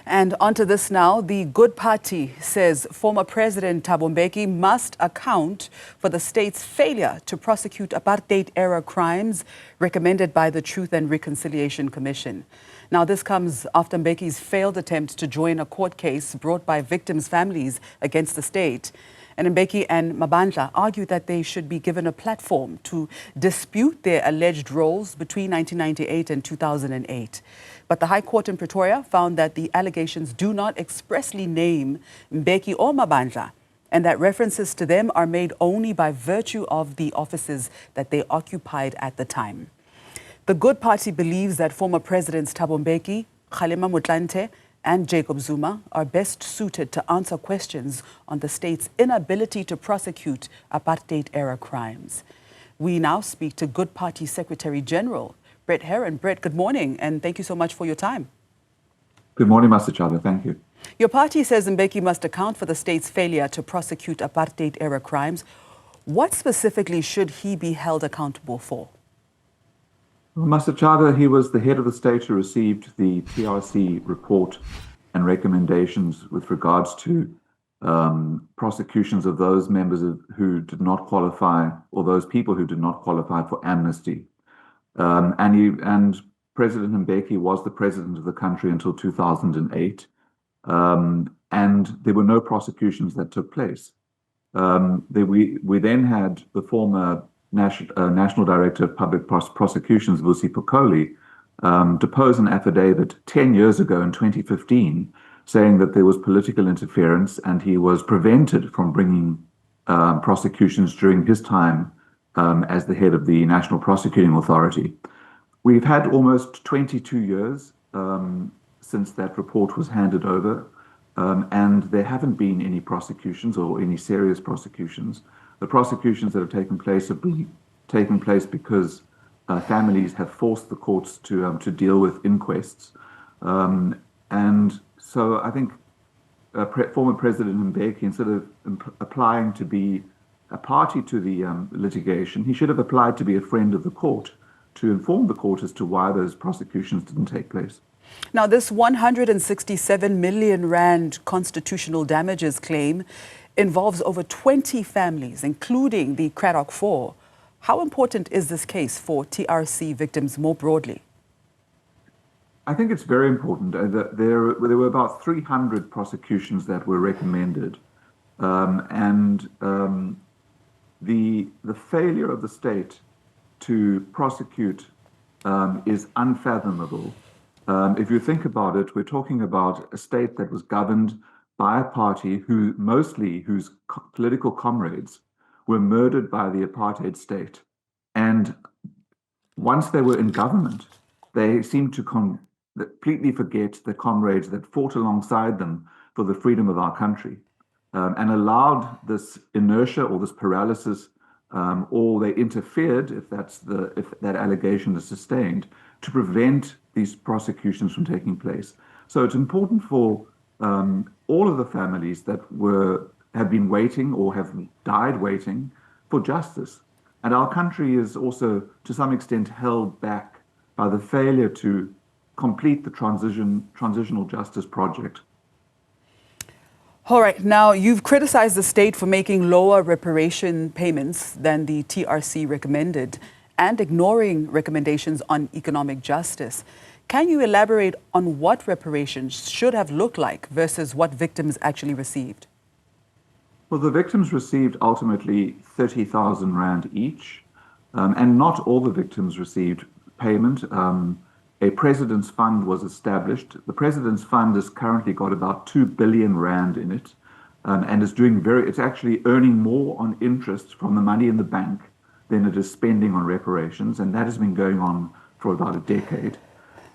And onto this now, the Good Party says former President Thabo Mbeki must account for the state's failure to prosecute apartheid-era crimes recommended by the Truth and Reconciliation Commission. Now, this comes after Mbeki's failed attempt to join a court case brought by victims' families against the state. And Mbeki and Mabandla argue that they should be given a platform to dispute their alleged roles between 1998 and 2008. But the High Court in Pretoria found that the allegations do not expressly name Mbeki or Mabandla, and that references to them are made only by virtue of the offices that they occupied at the time. The Good Party believes that former Presidents Thabo Mbeki, Kgalema Motlanthe, and Jacob Zuma are best suited to answer questions on the state's inability to prosecute apartheid-era crimes. We now speak to Good Party Secretary General Brett Heron. Brett, good morning, and thank you so much for your time. Good morning, Master Chada. Thank you. Your party says Mbeki must account for the state's failure to prosecute apartheid-era crimes. What specifically should he be held accountable for? Well, Master Chada, he was the head of the state who received the TRC report and recommendations with regards to prosecutions of those members who did not qualify, or those people who did not qualify for amnesty. And President Mbeki was the president of the country until 2008, and there were no prosecutions that took place. We then had the former National Director of Public Prosecutions, Vusi Pokoli, depose an affidavit 10 years ago in 2015, saying that there was political interference and he was prevented from bringing prosecutions during his time as the head of the National Prosecuting Authority. We've had almost 22 years since that report was handed over, and there haven't been any prosecutions or any serious prosecutions. The prosecutions that have taken place have been taking place because families have forced the courts to deal with inquests. And so I think former President Mbeki, instead of applying to be a party to the litigation, he should have applied to be a friend of the court to inform the court as to why those prosecutions didn't take place. Now, this 167 million rand constitutional damages claim involves over 20 families, including the Craddock Four. How important is this case for TRC victims more broadly? I think it's very important. There were about 300 prosecutions that were recommended, the failure of the state to prosecute is unfathomable. If you think about it, we're talking about a state that was governed by a party whose political comrades were murdered by the apartheid state. And once they were in government, they seemed to completely forget the comrades that fought alongside them for the freedom of our country, and allowed this inertia or this paralysis, or they interfered, if that allegation is sustained, to prevent these prosecutions from taking place. So it's important for all of the families that have been waiting or have died waiting for justice. And our country is also, to some extent, held back by the failure to complete the transitional justice project. All right. Now, you've criticized the state for making lower reparation payments than the TRC recommended and ignoring recommendations on economic justice. Can you elaborate on what reparations should have looked like versus what victims actually received? Well, the victims received ultimately 30,000 Rand each, and not all the victims received payment. A President's Fund was established. The President's Fund has currently got about 2 billion Rand in it, and is it's actually earning more on interest from the money in the bank than it is spending on reparations, and that has been going on for about a decade.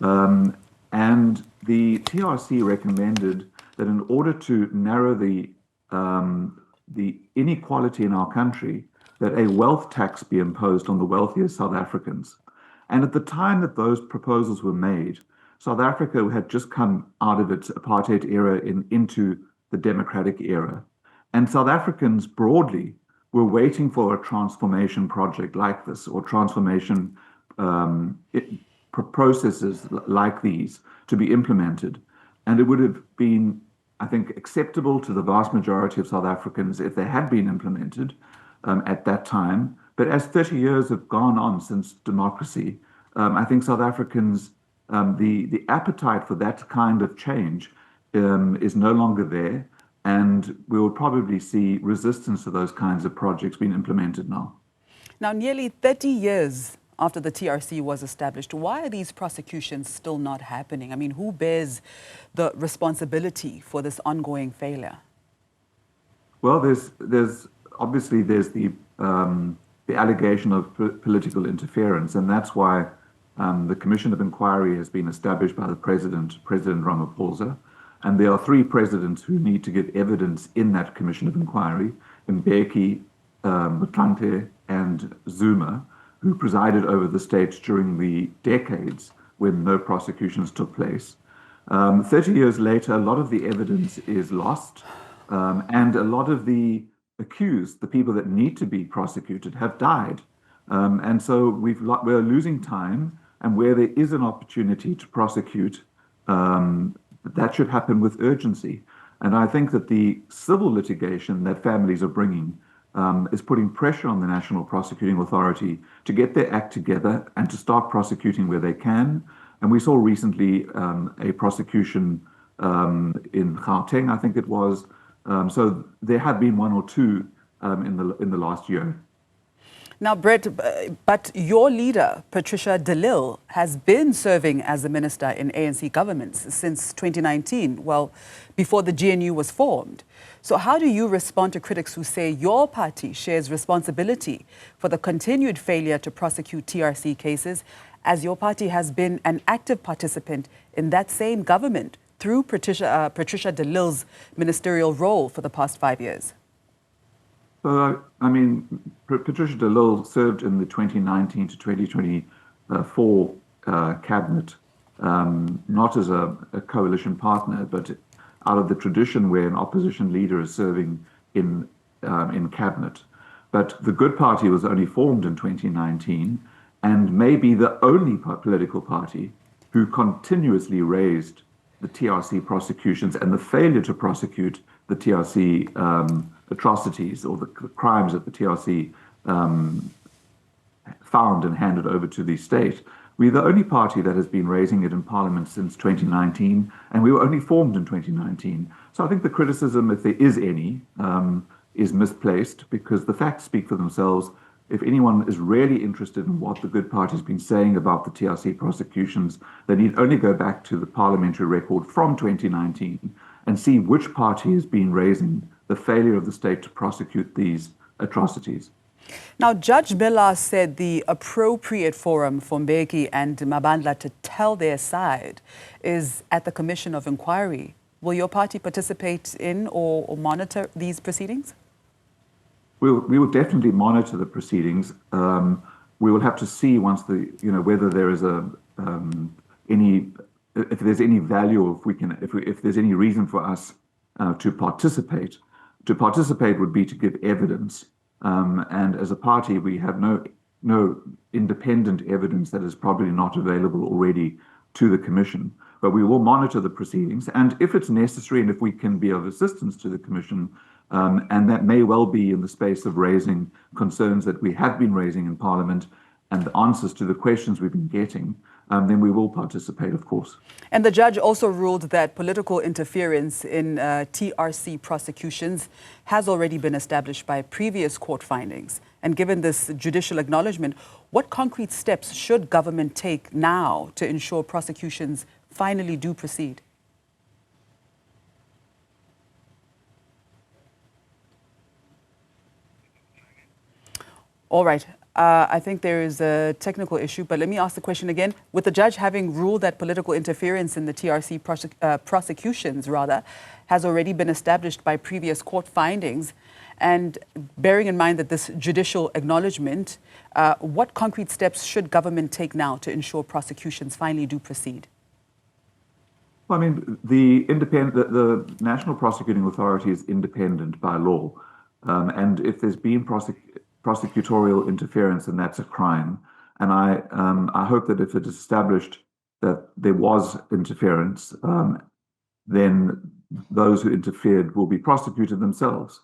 And the TRC recommended that in order to narrow the inequality in our country, that a wealth tax be imposed on the wealthiest South Africans. And at the time that those proposals were made, South Africa had just come out of its apartheid era into the democratic era. And South Africans broadly were waiting for a transformation project like this, or transformation processes like these to be implemented. And it would have been, I think, acceptable to the vast majority of South Africans if they had been implemented at that time. But as 30 years have gone on since democracy, I think South Africans, the appetite for that kind of change is no longer there. And we will probably see resistance to those kinds of projects being implemented now. Now, nearly 30 years after the TRC was established, why are these prosecutions still not happening? I mean, who bears the responsibility for this ongoing failure? Well, there's obviously the allegation of political interference, and that's why the Commission of Inquiry has been established by the President Ramaphosa. And there are three presidents who need to give evidence in that Commission of Inquiry: Mbeki, Motlanthe, and Zuma, who presided over the state during the decades when no prosecutions took place. 30 years later, a lot of the evidence is lost, and a lot of the accused, the people that need to be prosecuted, have died. And so we're losing time, and where there is an opportunity to prosecute, that should happen with urgency. And I think that the civil litigation that families are bringing is putting pressure on the National Prosecuting Authority to get their act together and to start prosecuting where they can. And we saw recently a prosecution in Gauteng, I think it was. So there have been one or two in the last year. Now, Brett, but your leader, Patricia de Lille, has been serving as the minister in ANC governments since 2019, well, before the GNU was formed. So how do you respond to critics who say your party shares responsibility for the continued failure to prosecute TRC cases, as your party has been an active participant in that same government through Patricia de Lille's ministerial role for the past 5 years? So, I mean, Patricia de Lille served in the 2019 to 2024 cabinet, not as a coalition partner, but out of the tradition where an opposition leader is serving in cabinet. But the Good Party was only formed in 2019 and may be the only political party who continuously raised the TRC prosecutions and the failure to prosecute the TRC atrocities or the crimes that the TRC found and handed over to the state. We're the only party that has been raising it in Parliament since 2019, and we were only formed in 2019. So I think the criticism, if there is any, is misplaced, because the facts speak for themselves. If anyone is really interested in what the Good Party has been saying about the TRC prosecutions, they need only go back to the parliamentary record from 2019 and see which party has been raising the failure of the state to prosecute these atrocities. Now, Judge Miller said the appropriate forum for Mbeki and Mabandla to tell their side is at the Commission of Inquiry. Will your party participate in or monitor these proceedings? We will definitely monitor the proceedings. We will have to see once whether there is if there's any value, if there's any reason for us to participate. To participate would be to give evidence. And as a party, we have no independent evidence that is probably not available already to the Commission. But we will monitor the proceedings, and if it's necessary and if we can be of assistance to the Commission, and that may well be in the space of raising concerns that we have been raising in Parliament and the answers to the questions we've been getting, then we will participate, of course. And the judge also ruled that political interference in TRC prosecutions has already been established by previous court findings. And given this judicial acknowledgement, what concrete steps should government take now to ensure prosecutions finally do proceed? All right. I think there is a technical issue, but let me ask the question again. With the judge having ruled that political interference in the TRC prosecutions has already been established by previous court findings, and bearing in mind that this judicial acknowledgement, what concrete steps should government take now to ensure prosecutions finally do proceed? Well, I mean, the National Prosecuting Authority is independent by law, and if there's been prosecutorial interference, and that's a crime. And I hope that if it is established that there was interference, then those who interfered will be prosecuted themselves,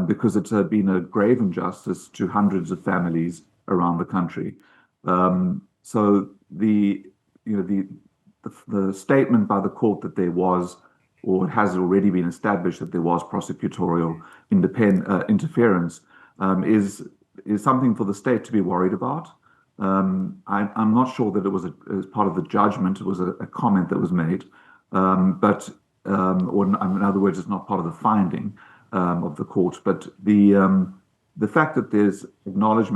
because it's been a grave injustice to hundreds of families around the country. So the statement by the court that there was, or has already been established that there was prosecutorial interference, is something for the state to be worried about. I'm not sure that it was as part of the judgment. It was a comment that was made, or in other words, it's not part of the finding of the court. But the fact that there's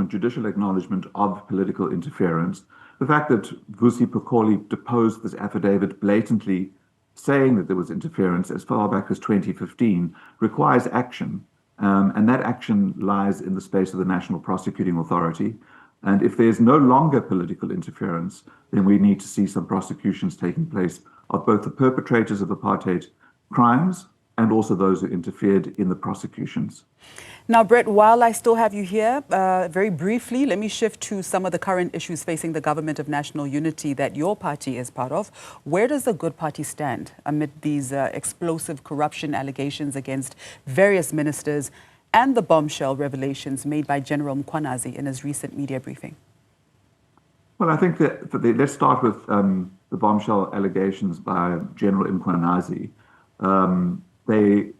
judicial acknowledgement of political interference, the fact that Vusi Pikoli deposed this affidavit blatantly saying that there was interference as far back as 2015 requires action. And that action lies in the space of the National Prosecuting Authority. And if there's no longer political interference, then we need to see some prosecutions taking place of both the perpetrators of apartheid crimes and also those who interfered in the prosecutions. Now, Brett, while I still have you here, very briefly, let me shift to some of the current issues facing the government of national unity that your party is part of. Where does the Good Party stand amid these explosive corruption allegations against various ministers and the bombshell revelations made by General Mkhwanazi in his recent media briefing? Well, I think that let's start with the bombshell allegations by General Mkhwanazi. They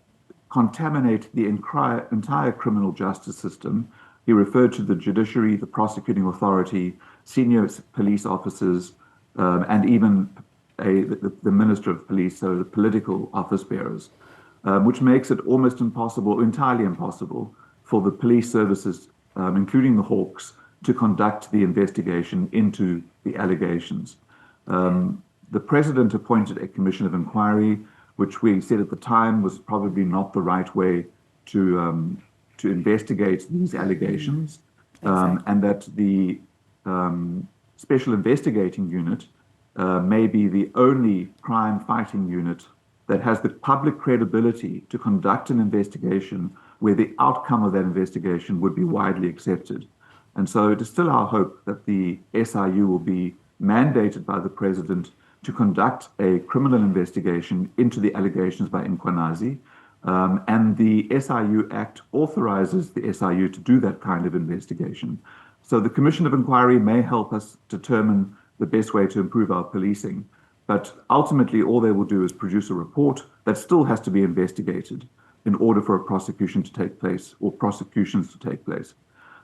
contaminate the entire criminal justice system. He referred to the judiciary, the prosecuting authority, senior police officers, and even the Minister of Police, so the political office bearers, which makes it almost impossible, entirely impossible, for the police services, including the Hawks, to conduct the investigation into the allegations. The President appointed a commission of inquiry, which we said at the time was probably not the right way to investigate these allegations, and that the Special Investigating Unit may be the only crime-fighting unit that has the public credibility to conduct an investigation where the outcome of that investigation would be widely accepted. And so it is still our hope that the SIU will be mandated by the President to conduct a criminal investigation into the allegations by Mkhwanazi. And the SIU Act authorizes the SIU to do that kind of investigation. So the Commission of Inquiry may help us determine the best way to improve our policing. But ultimately, all they will do is produce a report that still has to be investigated in order for a prosecution to take place or prosecutions to take place.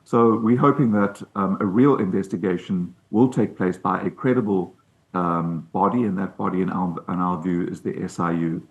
So we're hoping that a real investigation will take place by a credible body, and that body in our view is the SIU.